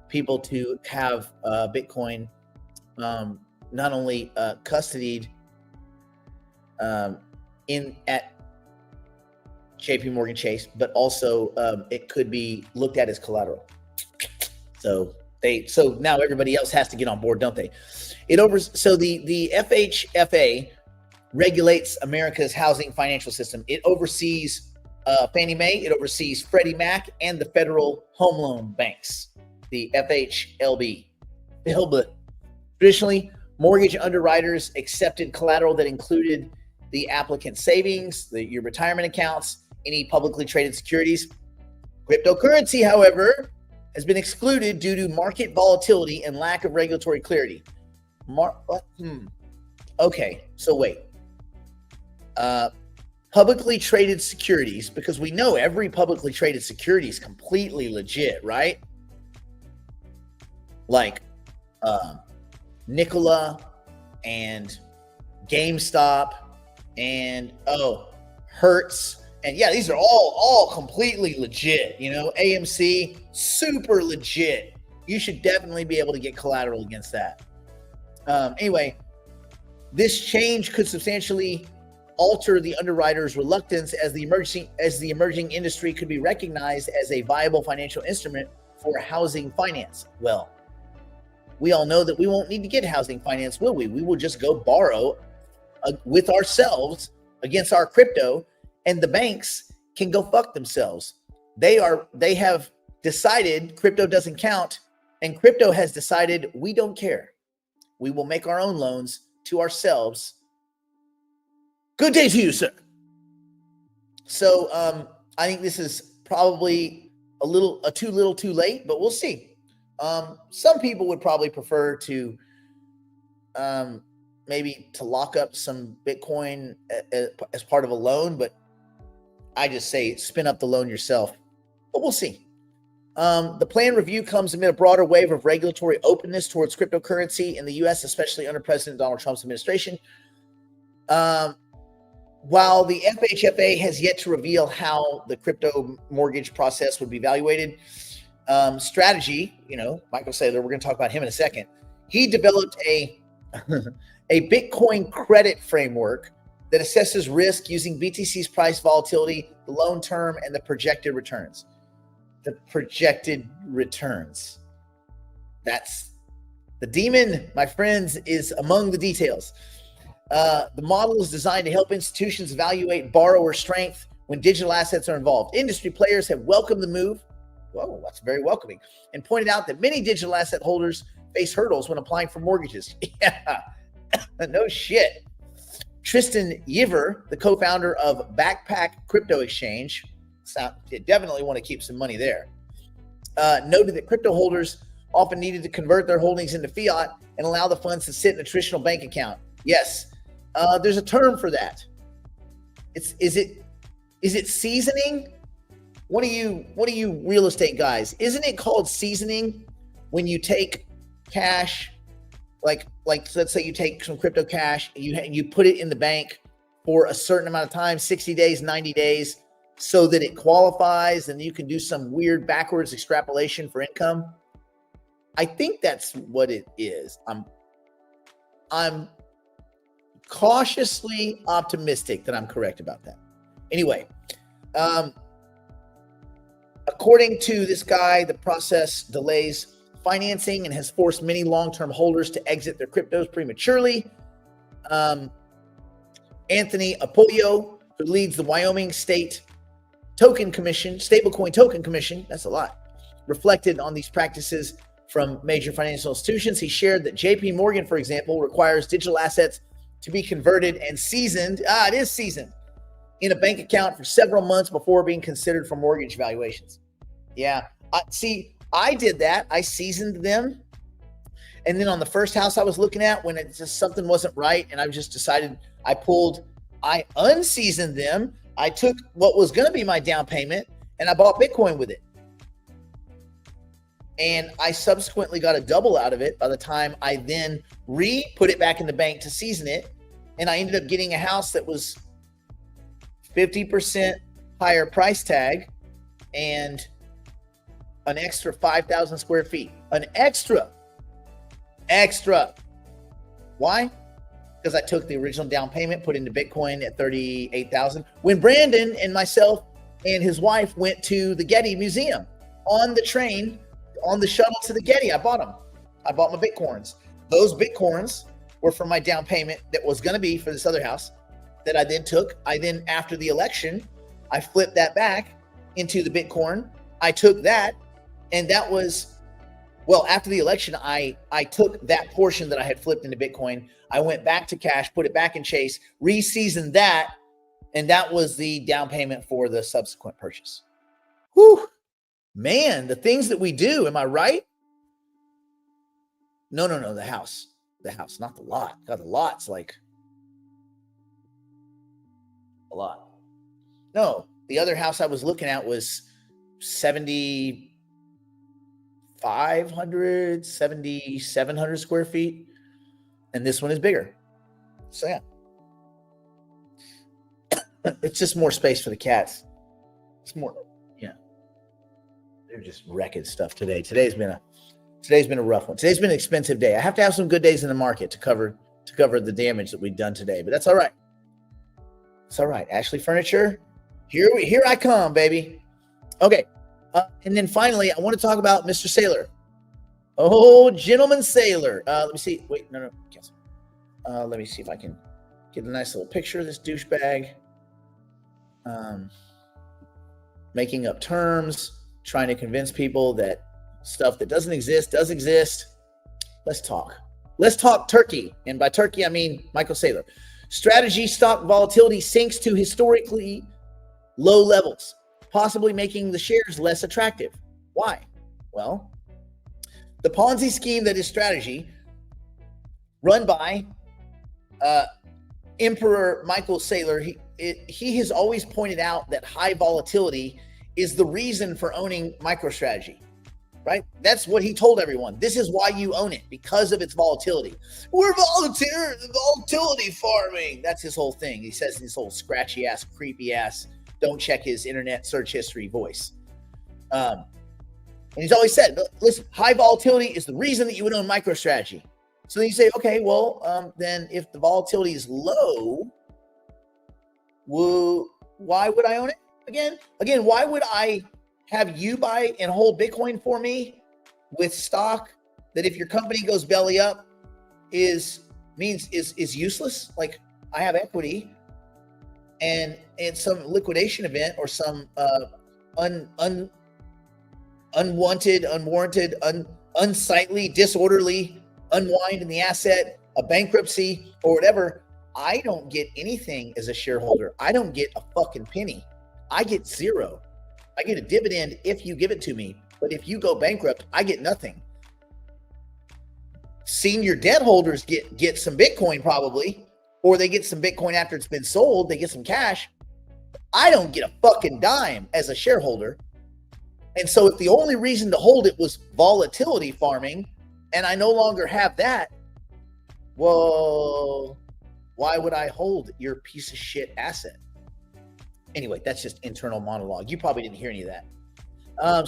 people to have Bitcoin not only custodied at JP Morgan Chase, but also it could be looked at as collateral. So now everybody else has to get on board, don't they? So the FHFA regulates America's housing financial system. It oversees Fannie Mae, it oversees Freddie Mac, and the federal home loan banks, the FHLB. Traditionally, mortgage underwriters accepted collateral that included the applicant's savings, your retirement accounts, any publicly traded securities. Cryptocurrency, however, has been excluded due to market volatility and lack of regulatory clarity. Okay, so wait. Publicly traded securities, because we know every publicly traded security is completely legit, right? Like Nikola and GameStop and Hertz. And yeah, these are all completely legit. AMC, super legit. You should definitely be able to get collateral against that. Anyway, this change could substantially alter the underwriter's reluctance as the emerging industry could be recognized as a viable financial instrument for housing finance. Well, we all know that we won't need to get housing finance, will we? We will just go borrow with ourselves against our crypto, and the banks can go fuck themselves. They have decided crypto doesn't count, and crypto has decided we don't care. We will make our own loans to ourselves. Good day to you, sir. So I think this is probably too little too late, but we'll see. Some people would probably prefer to maybe to lock up some Bitcoin as part of a loan, but I just say spin up the loan yourself, but we'll see. The planned review comes amid a broader wave of regulatory openness towards cryptocurrency in the U.S., especially under President Donald Trump's administration. While the FHFA has yet to reveal how the crypto mortgage process would be evaluated, Strategy, Michael Saylor, we're going to talk about him in a second. He developed a Bitcoin credit framework that assesses risk using BTC's price volatility, the loan term, and the projected returns. The projected returns. That's The demon, my friends, is among the details. The model is designed to help institutions evaluate borrower strength when digital assets are involved. Industry players have welcomed the move. Whoa, that's very welcoming. And pointed out that many digital asset holders face hurdles when applying for mortgages. Yeah, no shit. Tristan Yiver, the co-founder of Backpack Crypto Exchange, you definitely want to keep some money there, noted that crypto holders often needed to convert their holdings into fiat and allow the funds to sit in a traditional bank account. Yes, there's a term for that. Is it seasoning? What do you real estate guys? Isn't it called seasoning when you take cash, like let's say you take some crypto cash, you put it in the bank for a certain amount of time, 60 days, 90 days, so that it qualifies and you can do some weird backwards extrapolation for income? I think that's what it is. I'm cautiously optimistic that I'm correct about that. Anyway, according to this guy, the process delays financing and has forced many long-term holders to exit their cryptos prematurely. Anthony Apoyo, who leads the Wyoming State Token Commission, Stablecoin Token Commission, that's a lot, reflected on these practices from major financial institutions. He shared that JP Morgan, for example, requires digital assets to be converted and seasoned. It is seasoned in a bank account for several months before being considered for mortgage valuations. Yeah. I did that. I seasoned them. And then on the first house I was looking at, when it just something wasn't right, and I just decided I unseasoned them. I took what was going to be my down payment and I bought Bitcoin with it. And I subsequently got a double out of it by the time I then put it back in the bank to season it. And I ended up getting a house that was 50% higher price tag and an extra 5,000 square feet. An extra. Why? Because I took the original down payment, put into Bitcoin at 38,000. When Brandon and myself and his wife went to the Getty Museum on the train, on the shuttle to the Getty, I bought them. I bought my Bitcoins. Those Bitcoins were for my down payment that was going to be for this other house that I then took. After the election, I flipped that back into the Bitcoin. I took that, and that was, after the election, I took that portion that I had flipped into Bitcoin. I went back to cash, put it back in Chase, re-seasoned that, and that was the down payment for the subsequent purchase. Whew. Man, the things that we do, am I right? No, the house, not the lot. God, the lot's like a lot. No, the other house I was looking at was 7,700 square feet. And this one is bigger. So yeah. It's just more space for the cats. It's more, they're just wrecking stuff today. Today's been a rough one. Today's been an expensive day. I have to have some good days in the market to cover the damage that we've done today, but that's all right. It's all right. Ashley Furniture, here I come, baby. Okay. And then finally, I want to talk about Mr. Sailor. Oh, gentleman Sailor. Let me see. Wait, no, cancel. Let me see if I can get a nice little picture of this douchebag. Making up terms, trying to convince people that stuff that doesn't exist does exist. Let's talk Turkey. And by Turkey, I mean Michael Saylor. Strategy stock volatility sinks to historically low levels, possibly making the shares less attractive. Why? Well, the Ponzi scheme that is Strategy, run by Emperor Michael Saylor, he has always pointed out that high volatility is the reason for owning MicroStrategy, right? That's what he told everyone. This is why you own it, because of its volatility. We're volatility farming. That's his whole thing. He says in his whole scratchy ass, creepy ass, don't check his internet search history voice. And he's always said, listen, high volatility is the reason that you would own MicroStrategy. So then you say, okay, well, then if the volatility is low, why would I own it? Again, why would I have you buy and hold Bitcoin for me with stock that if your company goes belly up is useless. Like, I have equity, and in some liquidation event or some unwanted, unwarranted, unsightly, disorderly unwind in the asset, a bankruptcy or whatever, I don't get anything as a shareholder. I don't get a fucking penny. I get zero. I get a dividend if you give it to me, but if you go bankrupt, I get nothing. Senior debt holders get some Bitcoin probably, or they get some Bitcoin after it's been sold. They get some cash. I don't get a fucking dime as a shareholder. And so if the only reason to hold it was volatility farming, and I no longer have that, well, why would I hold your piece of shit asset? Anyway, that's just internal monologue. You probably didn't hear any of that.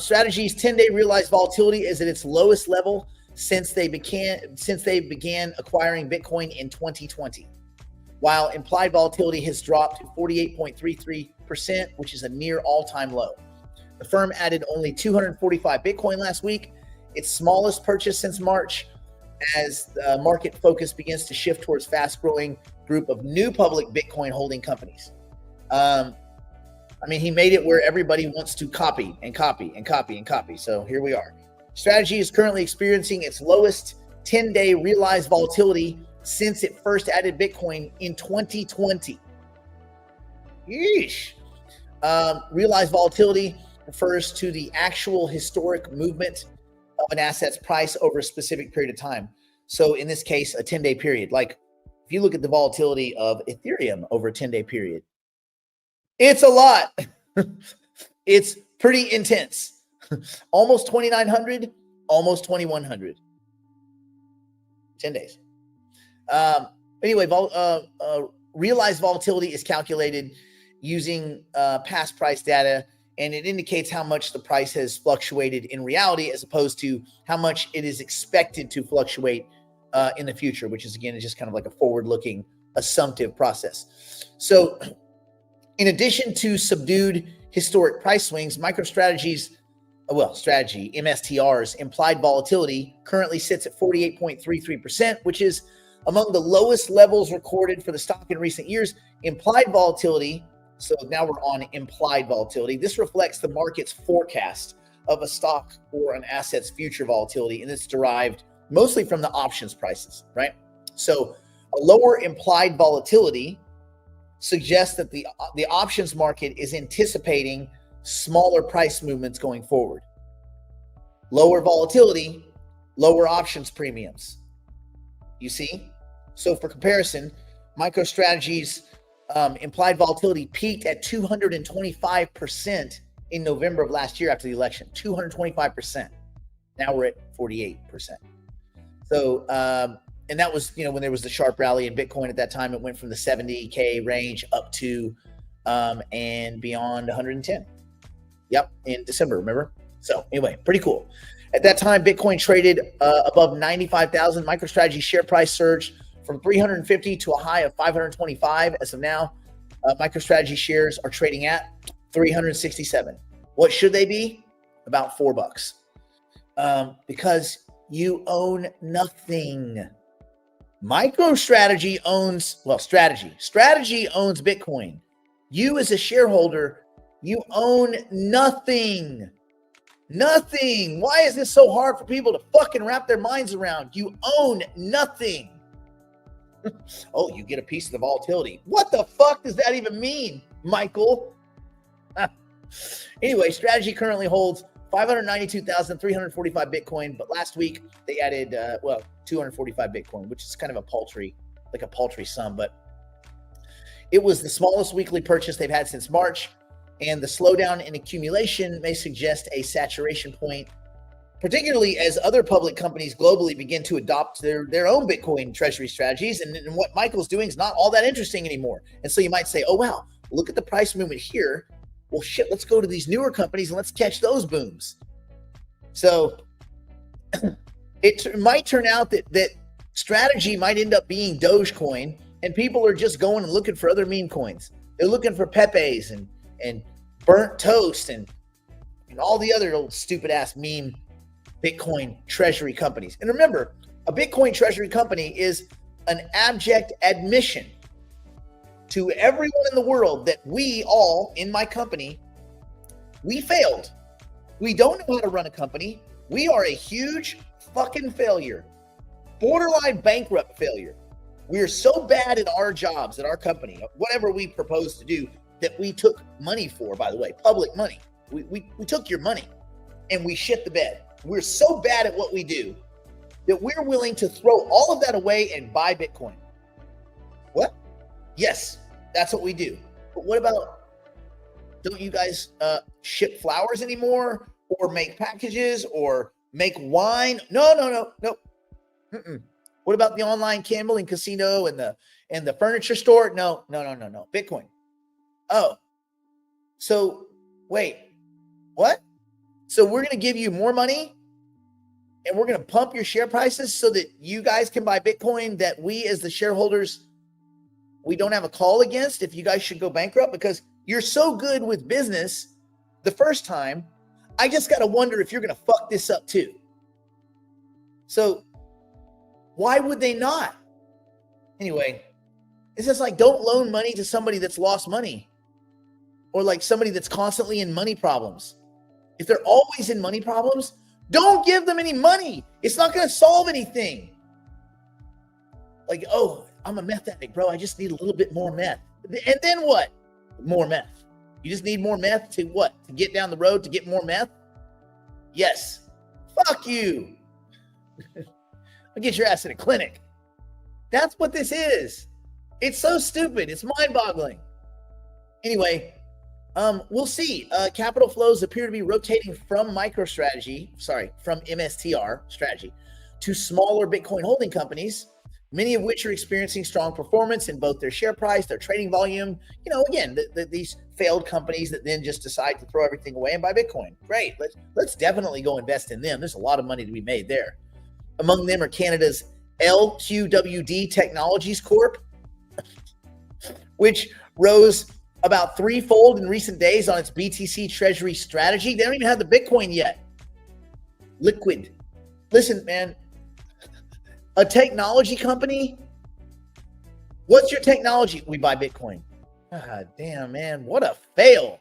Strategy's 10-day realized volatility is at its lowest level since they began acquiring Bitcoin in 2020, while implied volatility has dropped to 48.33%, which is a near all-time low. The firm added only 245 Bitcoin last week, its smallest purchase since March, as the market focus begins to shift towards fast-growing group of new public Bitcoin holding companies. I mean, he made it where everybody wants to copy and copy and copy and copy. So here we are. Strategy is currently experiencing its lowest 10-day realized volatility since it first added Bitcoin in 2020. Yeesh. Realized volatility refers to the actual historic movement of an asset's price over a specific period of time. So in this case, a 10-day period. Like if you look at the volatility of Ethereum over a 10-day period, it's a lot. It's pretty intense. Almost 2,900, almost 2,100. 10 days. Anyway, realized volatility is calculated using past price data, and it indicates how much the price has fluctuated in reality as opposed to how much it is expected to fluctuate in the future, which is, again, just kind of like a forward-looking assumptive process. So in addition to subdued historic price swings, strategy, MSTR's implied volatility currently sits at 48.33%, which is among the lowest levels recorded for the stock in recent years. Implied volatility, so now we're on implied volatility. This reflects the market's forecast of a stock or an asset's future volatility, and it's derived mostly from the options prices, right? So a lower implied volatility suggests that the options market is anticipating smaller price movements going forward. Lower volatility, lower options premiums. You see? So for comparison, MicroStrategy's implied volatility peaked at 225% in November of last year after the election. 225%. Now we're at 48%. So, and that was, when there was the sharp rally in Bitcoin at that time. It went from the 70K range up to and beyond 110. Yep, in December, remember? So anyway, pretty cool. At that time, Bitcoin traded above 95,000. MicroStrategy's share price surged from 350 to a high of 525. As of now, MicroStrategy shares are trading at 367. What should they be? About $4. Because you own nothing. MicroStrategy owns, Strategy owns Bitcoin. You as a shareholder, you own nothing. Nothing. Why is this so hard for people to fucking wrap their minds around? You own nothing. Oh, you get a piece of the volatility. What the fuck does that even mean, Michael? Anyway, Strategy currently holds 592,345 Bitcoin, but last week they added 245 Bitcoin, which is kind of a paltry sum, but it was the smallest weekly purchase they've had since March, and the slowdown in accumulation may suggest a saturation point, particularly as other public companies globally begin to adopt their own Bitcoin treasury strategies, and what Michael's doing is not all that interesting anymore. And so you might say, oh wow, look at the price movement here. Well, shit, let's go to these newer companies and let's catch those booms. So it might turn out that Strategy might end up being Dogecoin, and people are just going and looking for other meme coins. They're looking for Pepe's and burnt toast and all the other old stupid ass meme Bitcoin treasury companies. And remember, a Bitcoin treasury company is an abject admission to everyone in the world that we all in my company, we failed. We don't know how to run a company. We are a huge fucking failure, borderline bankrupt failure. We are so bad at our jobs, at our company, whatever we propose to do, that we took money for, by the way, public money. We took your money and we shit the bed. We're so bad at what we do that we're willing to throw all of that away and buy Bitcoin. What? Yes, that's what we do. But what about, don't you guys ship flowers anymore, or make packages, or make wine? No. Mm-mm. What about the online gambling casino and the furniture store? No. Bitcoin. Oh, so wait, what? So we're going to give you more money and we're going to pump your share prices so that you guys can buy Bitcoin that we as the shareholders, we don't have a call against if you guys should go bankrupt, because you're so good with business the first time. I just got to wonder if you're going to fuck this up too. So why would they not? Anyway, it's just like, don't loan money to somebody that's lost money, or like somebody that's constantly in money problems. If they're always in money problems, don't give them any money. It's not going to solve anything. Like, oh, I'm a meth addict, bro. I just need a little bit more meth. And then what? More meth. You just need more meth to what? To get down the road to get more meth? Yes. Fuck you. I'll get your ass in a clinic. That's what this is. It's so stupid. It's mind-boggling. Anyway, we'll see. Capital flows appear to be rotating from MicroStrategy, from MSTR strategy, to smaller Bitcoin holding companies, many of which are experiencing strong performance in both their share price, their trading volume. You know, again, these failed companies that then just decide to throw everything away and buy Bitcoin. Great. Let's definitely go invest in them. There's a lot of money to be made there. Among them are Canada's LQWD Technologies Corp, which rose about threefold in recent days on its BTC treasury strategy. They don't even have the Bitcoin yet. Liquid. Listen, man, a technology company, what's your technology? We buy Bitcoin. God damn, man, what a fail.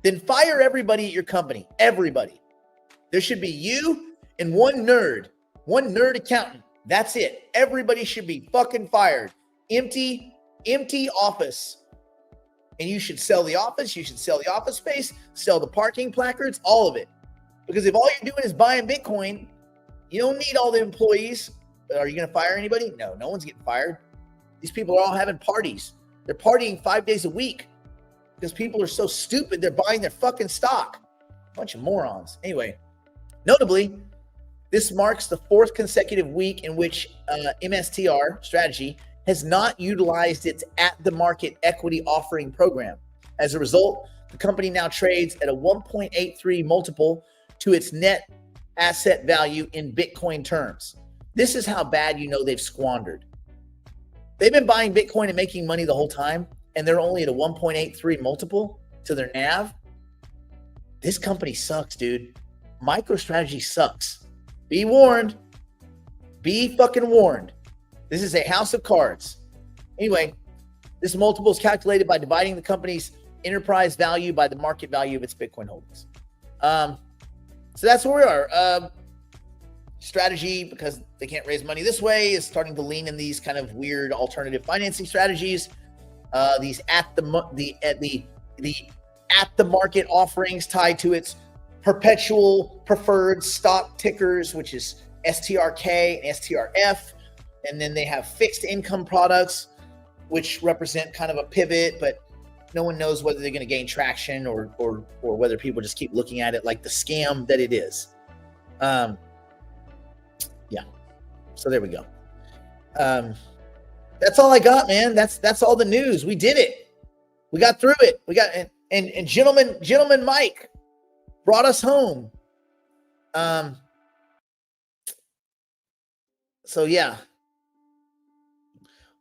Then fire everybody at your company. Everybody. There should be you and one nerd accountant. That's it. Everybody should be fucking fired. Empty office. And you should sell the office. You should sell the office space, sell the parking placards, all of it. Because if all you're doing is buying Bitcoin, you don't need all the employees. Are you going to fire anybody? No one's getting fired. These people are all having parties. They're partying 5 days a week because people are so stupid. They're buying their fucking stock. Bunch of morons. Anyway, notably, this marks the fourth consecutive week in which MSTR strategy has not utilized its at-the-market equity offering program. As a result, the company now trades at a 1.83 multiple to its net asset value in Bitcoin terms. This is how bad you know they've squandered. They've been buying Bitcoin and making money the whole time, and they're only at a 1.83 multiple to their NAV. This company sucks, dude. MicroStrategy sucks. Be warned. Be fucking warned. This is a house of cards. Anyway, this multiple is calculated by dividing the company's enterprise value by the market value of its Bitcoin holdings. So that's where we are. Strategy, because they can't raise money this way, is starting to lean in these kind of weird alternative financing strategies. These at the market offerings tied to its perpetual preferred stock tickers, which is STRK and STRF. And then they have fixed income products, which represent kind of a pivot, but no one knows whether they're going to gain traction or whether people just keep looking at it like the scam that it is. Yeah. So there we go. That's all I got, man. That's all the news. We did it. We got through it. We got and gentleman Mike brought us home. So yeah.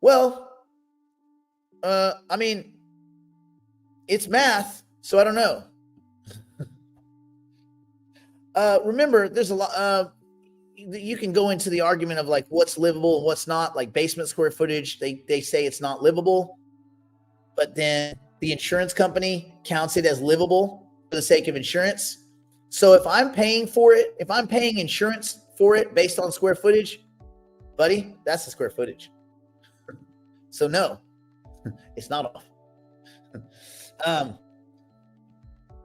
Well, I mean, it's math, so I don't know. Remember, there's a lot. You can go into the argument of like what's livable and what's not. Like basement square footage, they say it's not livable, but then the insurance company counts it as livable for the sake of insurance. So if I'm paying for it, if I'm paying insurance for it based on square footage, buddy, that's the square footage. So no, it's not off.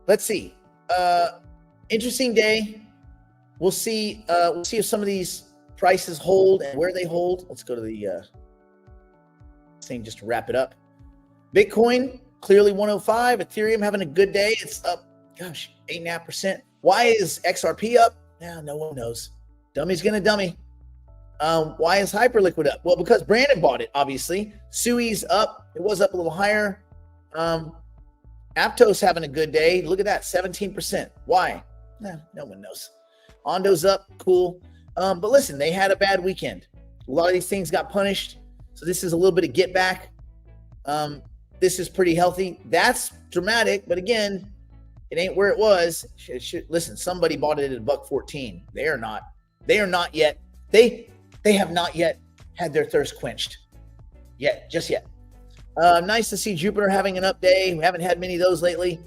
Let's see. Interesting day. We'll see if some of these prices hold and where they hold. Let's go to the thing just to wrap it up. Bitcoin clearly 105. Ethereum having a good day. It's up, 8.5%. Why is XRP up? Yeah, no one knows. Dummy's gonna dummy. Why is Hyperliquid up? Well, because Brandon bought it, obviously. Sui's up. It was up a little higher. Aptos having a good day. Look at that, 17%. Why? No one knows. Ondo's up, cool. But listen, they had a bad weekend. A lot of these things got punished. So this is a little bit of get back. This is pretty healthy. That's dramatic, but again, it ain't where it was. Listen, somebody bought it at $1.14. They are not yet. They have not yet had their thirst quenched. Just yet. Nice to see Jupiter having an up day. We haven't had many of those lately.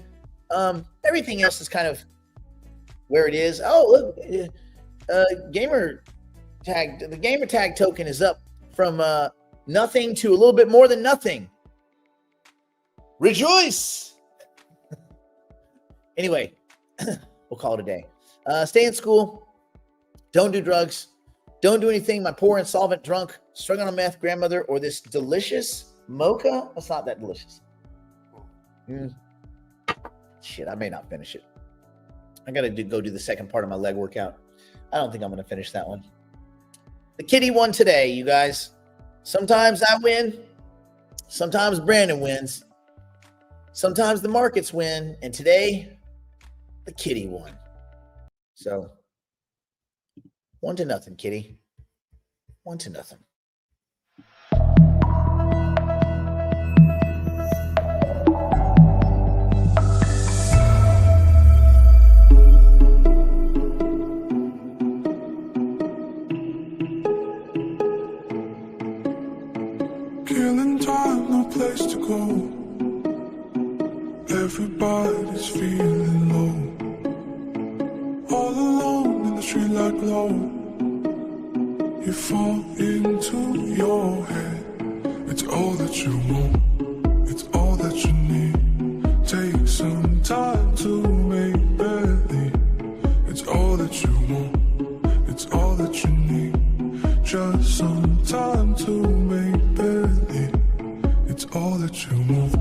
Everything else is kind of where it is. Oh, look, gamer tag. The gamer tag token is up from nothing to a little bit more than nothing. Rejoice. Anyway, we'll call it a day. Stay in school. Don't do drugs. Don't do anything. My poor insolvent drunk, struggling on meth grandmother, or this delicious mocha. It's not that delicious. Shit, I may not finish it. I got to go do the second part of my leg workout. I don't think I'm going to finish that one. The kitty won today, you guys. Sometimes I win. Sometimes Brandon wins. Sometimes the markets win. And today, the kitty won. So, 1-0, kitty. 1-0. Killing time, no place to go. Everybody's feeling low. All alone in the streetlight glow. You fall into your head. It's all that you want. It's all that you need. Take some time to make believe. It's all that you want. It's all that you need. Just some time to make believe. It's all that you want.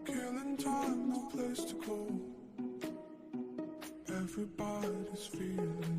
Killing time, no place to go. Everybody's feeling